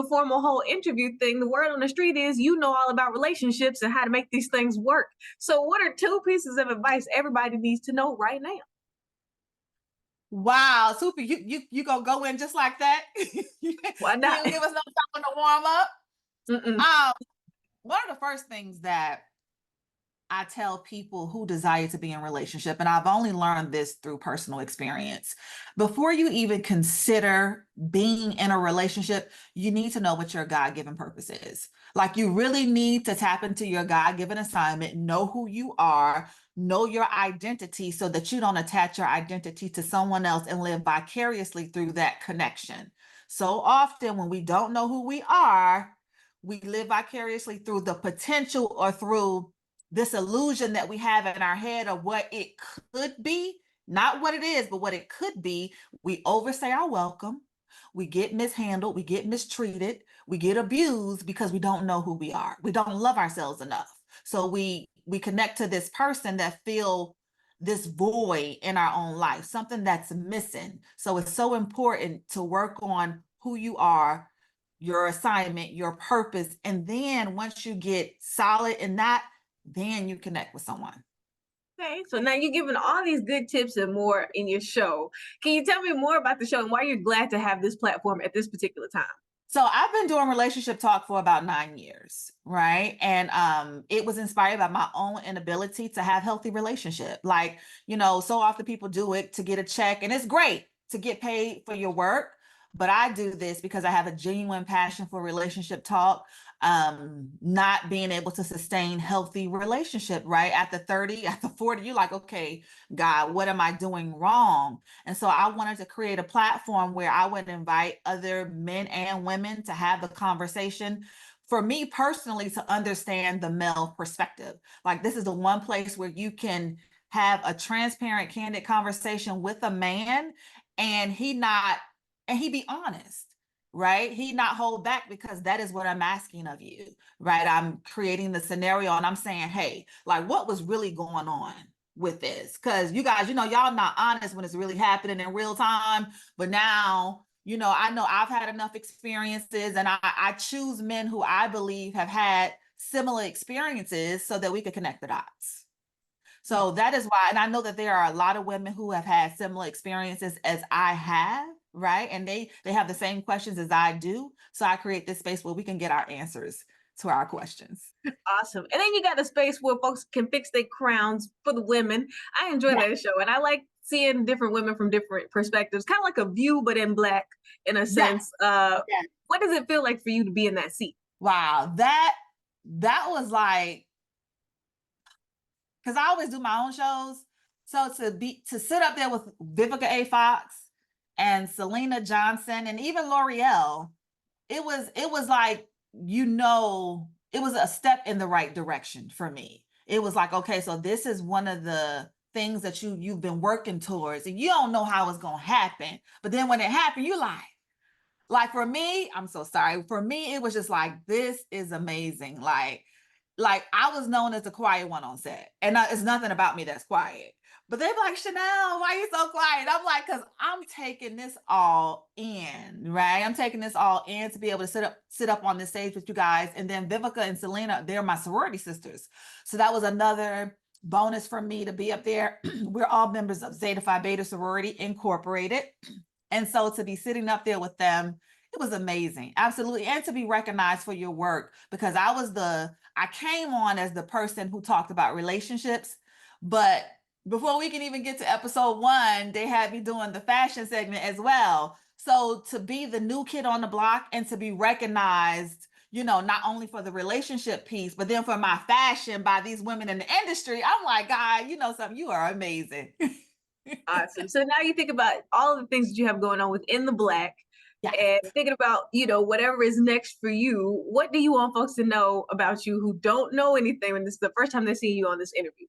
formal whole interview thing, the word on the street is you know all about relationships and how to make these things work. So, what are two pieces of advice everybody needs to know right now? Wow, super. You gonna go in just like that? You Why ain't not? gonna give us no time to warm up. Mm-mm. Um, One of the first things that I tell people who desire to be in a relationship, and I've only learned this through personal experience. Before you even consider being in a relationship, you need to know what your God-given purpose is. Like you really need to tap into your God-given assignment, know who you are, know your identity so that you don't attach your identity to someone else and live vicariously through that connection. So often when we don't know who we are, we live vicariously through the potential or through this illusion that we have in our head of what it could be, not what it is, but what it could be. We overstay our welcome. We get mishandled. We get mistreated. We get abused because we don't know who we are. We don't love ourselves enough. So we connect to this person that feel this void in our own life, something that's missing. So it's so important to work on who you are, your assignment, your purpose. And then once you get solid in that, then you connect with someone. Okay, so now you're giving all these good tips and more in your show. Can you tell me more about the show and why you're glad to have this platform at this particular time? So I've been doing relationship talk for about 9 years, right? And it was inspired by my own inability to have healthy relationship. Like, so often people do it to get a check, and it's great to get paid for your work. But I do this because I have a genuine passion for relationship talk, not being able to sustain healthy relationship, right? At the 30, at the 40, you're like, okay, God, what am I doing wrong? And so I wanted to create a platform where I would invite other men and women to have the conversation. For me personally, to understand the male perspective. Like, this is the one place where you can have a transparent, candid conversation with a man and he be honest, right? He not hold back, because that is what I'm asking of you, right? I'm creating the scenario and I'm saying, hey, like, what was really going on with this? Because you guys, y'all not honest when it's really happening in real time. But now, I know I've had enough experiences, and I choose men who I believe have had similar experiences so that we could connect the dots. So that is why, and I know that there are a lot of women who have had similar experiences as I have, right? And they have the same questions as I do. So I create this space where we can get our answers to our questions. Awesome. And then you got a space where folks can fix their crowns for the women. I enjoy Yeah. that show, and I like seeing different women from different perspectives, kind of like a view, but in black in a Yeah. sense. Yeah. What does it feel like for you to be in that seat? Wow. That was like, because I always do my own shows. So to sit up there with Vivica A. Fox and Selena Johnson and even L'Oreal, it was like, it was a step in the right direction for me. It was like, okay, so this is one of the things that you've been working towards, and you don't know how it's gonna happen. But then when it happened, you like for me, I'm so sorry. For me, it was just like, this is amazing. Like I was known as the quiet one on set, and it's nothing about me that's quiet. But they're like, Chanel, why are you so quiet? I'm like, because I'm taking this all in, right? I'm taking this all in to be able to sit up on this stage with you guys. And then Vivica and Selena, they're my sorority sisters. So that was another bonus for me to be up there. We're all members of Zeta Phi Beta Sorority Incorporated. And so to be sitting up there with them, it was amazing. Absolutely. And to be recognized for your work, because I came on as the person who talked about relationships, but before we can even get to episode 1, they had me doing the fashion segment as well. So to be the new kid on the block and to be recognized, not only for the relationship piece, but then for my fashion by these women in the industry, I'm like, God, you know something, you are amazing. Awesome. So now you think about all of the things that you have going on within the black Yeah. and thinking about, whatever is next for you. What do you want folks to know about you who don't know anything when this is the first time they're seeing you on this interview?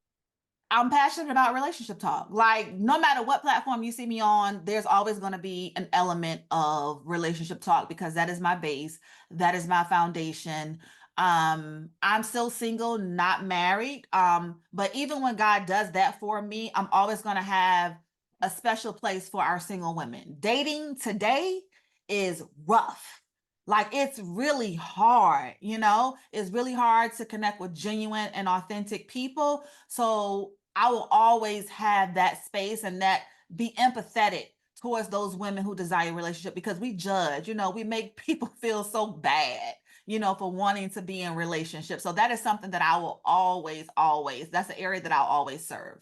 I'm passionate about relationship talk. Like, no matter what platform you see me on, there's always going to be an element of relationship talk, because that is my base. That is my foundation. I'm still single, not married. But even when God does that for me, I'm always going to have a special place for our single women. Dating today is rough. Like it's really hard, it's really hard to connect with genuine and authentic people. So I will always have that space and that be empathetic towards those women who desire a relationship, because we judge, we make people feel so bad, for wanting to be in relationships. So that is something that I will always, always, that's the area that I'll always serve.